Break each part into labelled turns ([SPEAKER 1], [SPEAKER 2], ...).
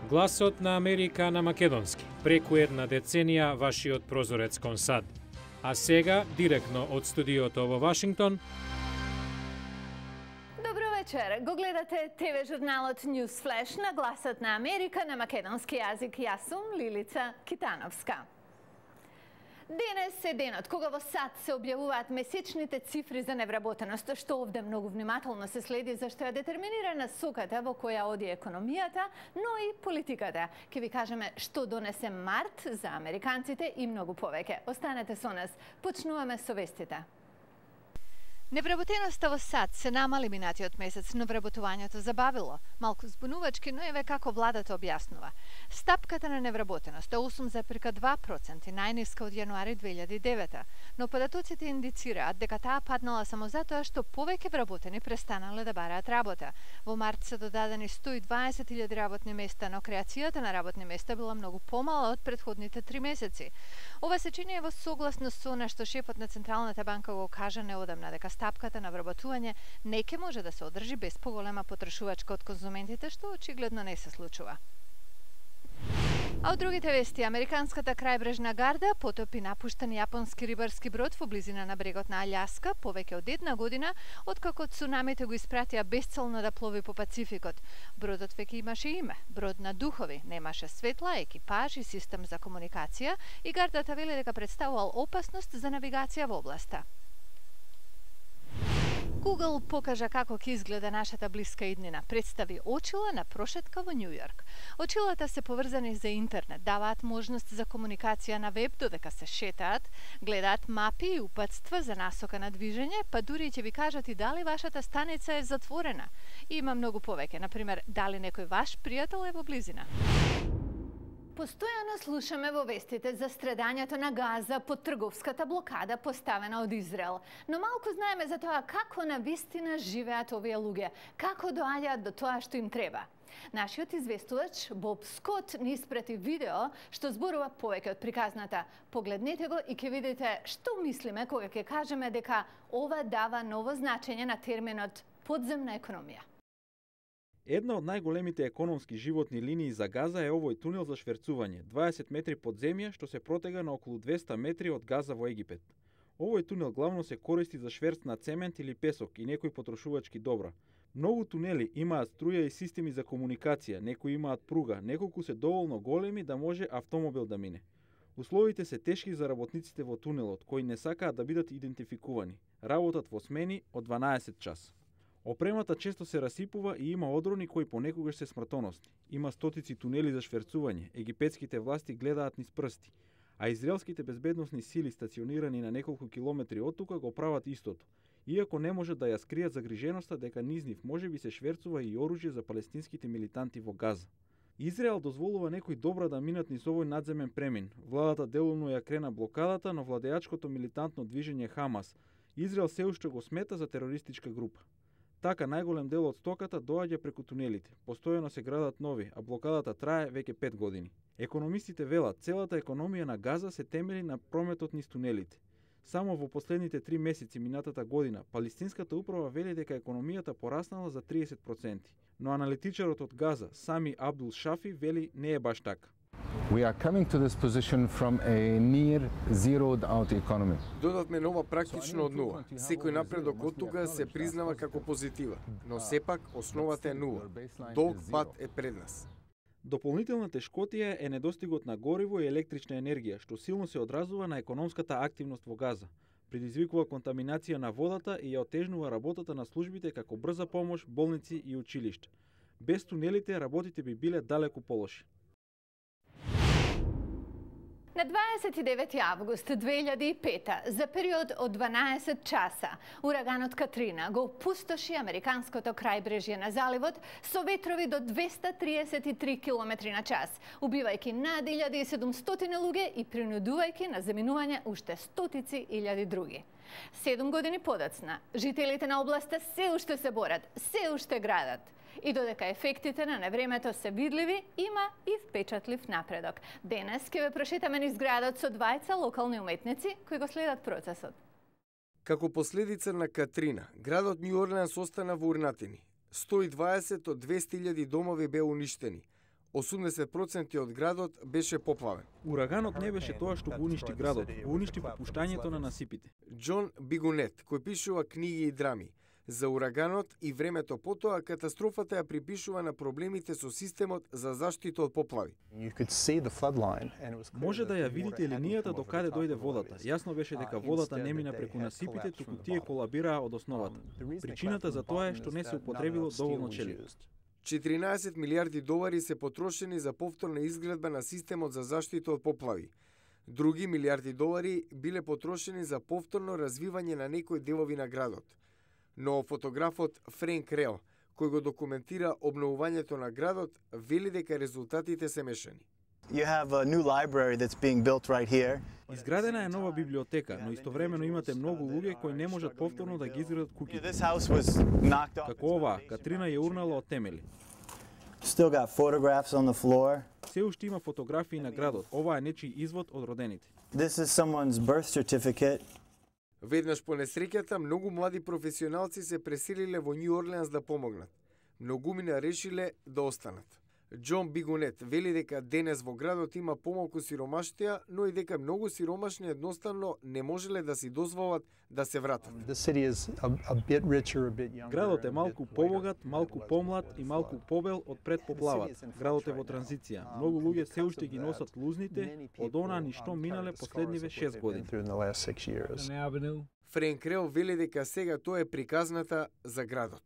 [SPEAKER 1] Гласот на Америка на македонски. Преку една деценија вашиот прозорец кон САД. А сега, директно од студиото во Вашингтон,
[SPEAKER 2] Добро вечер. Го гледате ТВ журналот News Flash на Гласот на Америка на македонски јазик. Јас сум Лилица Китановска. Денес е денот кога во САД се објавуваат месечните цифри за невработеност, што овде многу внимателно се следи зашто ја детерминира насоката во која оди економијата, но и политиката. Ке ви кажеме што донесе март за американците и многу повеќе. Останете со нас. Почнуваме со вестите. Невработеноста во САД се намали минатиот месец, но вработувањето забавило. Малку збунувачки, но еве како владата објаснува. Стапката на невработеност е 8,2%, најниска од јануари 2009, но податоците индицираат дека таа паднала само затоа што повеќе вработени престанале да бараат работа. Во март се додадени 120.000 работни места, но креацијата на работни места била многу помала од претходните 3 месеци. Ова се чини во согласност со она што шефот на Централната банка го кажа неодамна, дека стапката на вработување не ќе може да се одржи без поголема потрошувачка од конзументите, што очигледно не се случува. А од другите вести, американската крајбрежна гарда потопи напуштен јапонски рибарски брод во близина на брегот на Аљаска повеќе од една година, откако цунамите го испратија безцелно да плови по Пацификот. Бродот веќе имаше име, брод на духови, немаше светла, екипаж и систем за комуникација и гардата вели дека представувал опасност за навигација во областа. Google покажа како ќе изгледа нашата блиска иднина. Представи очила на прошетка во Њу Јорк. Очилата се поврзани за интернет, даваат можност за комуникација на веб додека се шетаат, гледаат мапи и упатства за насока на движење, па дури ќе ви кажат и дали вашата станица е затворена. И има многу повеќе, например, дали некој ваш пријател е во близина. Постојано слушаме во вестите за страдањето на Газа под трговската блокада поставена од Израел. Но малку знаеме за тоа како на вистина живеат овие луѓе, како доаѓаат до тоа што им треба. Нашиот известувач Боб Скот ни испрати видео што зборува повеќе од приказната. Погледнете го и ќе видите што мислиме кога ќе кажеме дека ова дава ново значење на терминот подземна економија.
[SPEAKER 3] Една од најголемите економски животни линии за Газа е овој тунел за шверцување, 20 метри под земја, што се протега на околу 200 метри од Газа во Египет. Овој тунел главно се користи за шверц на цемент или песок и некои потрошувачки добра. Многу тунели имаат струја и системи за комуникација, некои имаат пруга, неколку се доволно големи да може автомобил да мине. Условите се тешки за работниците во тунелот, кои не сакаат да бидат идентификувани. Работат во смени од 12 час. Опремата често се расипува и има одрони кои понекогаш се смртоносни. Има стотици тунели за шверцување, египетските власти гледаат низ прсти, а израелските безбедносни сили стационирани на неколку километри од тука го прават истото, иако не можат да ја скријат загриженоста дека низ нив можеби се шверцува и оружје за палестинските милитанти во Газа. Израел дозволува некои добра да минат низ овој надземен премин. Владата делумно ја крена блокадата, но владеачкото милитантно движење Хамас Израел се уште го смета за терористичка група. Така најголем дел од стоката доаѓа преку тунелите. Постојано се градат нови, а блокадата трае веќе 5 години. Економистите велат, целата економија на Газа се темели на прометот низ тунелите. Само во последните 3 месеци минатата година, палестинската управа вели дека економијата пораснала за 30%, но аналитичарот од Газа, Сами Абдул Шафи, вели не е баш така.
[SPEAKER 4] We are coming to this position from a near zeroed out economy.
[SPEAKER 5] Додавме нова практично од нула. Секој напредок од тука се признава како позитива, но сепак основата е нула. Долг пат е пред нас.
[SPEAKER 3] Дополнителна тешкотија е недостигот на гориво и електрична енергија, што силно се одразува на економската активност во Газа. Предизвикува контаминација на водата и ја отежнува работата на службите како брза помош, болници и училишта. Без тунелите работите би биле далеку полоши.
[SPEAKER 2] На 29 август 2005 за период од 12 часа ураганот Катрина го опустоши американското крајбрежје на заливот со ветрови до 233 км на час, убивајќи над 1700 луѓе и принудувајќи на заминување уште стотици илјади други. 7 години подоцна, жителите на областа се уште се борат, се уште градат. И додека ефектите на невремето се видливи, има и впечатлив напредок. Денес ќе ве прошетаме низ градот со двајца локални уметници кои го следат процесот.
[SPEAKER 5] Како последица на Катрина, градот Њу Орлеанс остана во урнатини. 120 од 200.000 домови беа уништени. 80% од градот беше поплавен.
[SPEAKER 3] Ураганот не беше тоа што го уништи градот, го уништи попуштањето на насипите.
[SPEAKER 5] Џон Бигунет, кој пишува книги и драми за ураганот и времето потоа, катастрофата ја припишува на проблемите со системот за заштита од поплави.
[SPEAKER 3] Може да ја видите линијата до каде дојде водата. Јасно беше дека водата не мина преку насипите, туку тие колабираа од основата. Причината за тоа е што не се употребило доволно челиво.
[SPEAKER 5] 14 милиарди долари се потрошени за повторна изградба на системот за заштита од поплави. Други милиарди долари биле потрошени за повторно развивање на некои делови на градот. Но фотографот Френк Рел, кој го документира обновувањето на градот, вели дека резултатите се мешани.
[SPEAKER 3] Изградена е нова библиотека, но истовремено имате многу луѓе кои не можат повторно да ги изградат куќите. Како оваа, Катрина ја урнала од темели. Се уште има фотографии на градот. Ова е нечи извод од родените.
[SPEAKER 5] Веднаш по несреќата, многу млади професионалци се преселиле во Њу Орлеанс да помогнат. Многумина решиле да останат. Џон Бигунет вели дека денес во градот има помалку сиромаштија, но и дека многу сиромашни едноставно не можеле да си дозволат да се вратат.
[SPEAKER 3] Градот е малку побогат, малку помлад и малку побел од пред поплавата. Градот е во транзиција. Многу луѓе се уште ги носат лузните од онаа ни што минале последниве 6 години.
[SPEAKER 5] Френк Рел вели дека сега тоа е приказната за градот.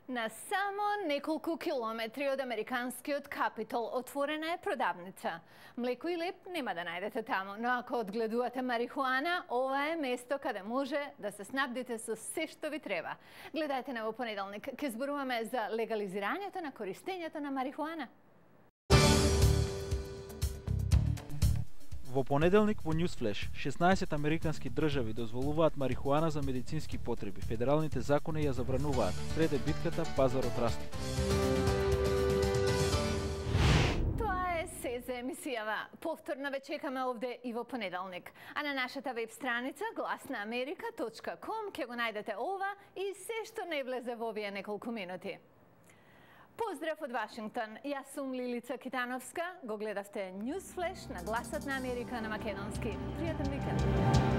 [SPEAKER 2] На само неколку километри од американскиот Капитол отворена е продавница. Млеко и леп нема да најдете таму, но ако одгледувате марихуана, ова е место каде може да се снабдите со се што ви треба. Гледајте на во понеделник, ке зборуваме за легализирањето на користењето на марихуана.
[SPEAKER 3] Во понеделник во Newsflash, 16 американски држави дозволуваат марихуана за медицински потреби. Федералните закони ја забрануваат. Среде битката, пазарот расте.
[SPEAKER 2] Тоа е се за емисијава. Повторно ве чекаме овде и во понеделник. А на нашата веб страница glasnaamerika.com ќе го најдете ова и се што не влезе во овие неколку минути. Поздрав од Вашингтон. Јас сум Лилица Китановска. Го гледавте Newsflash на Гласот на Америка на македонски. Пријатен викенд!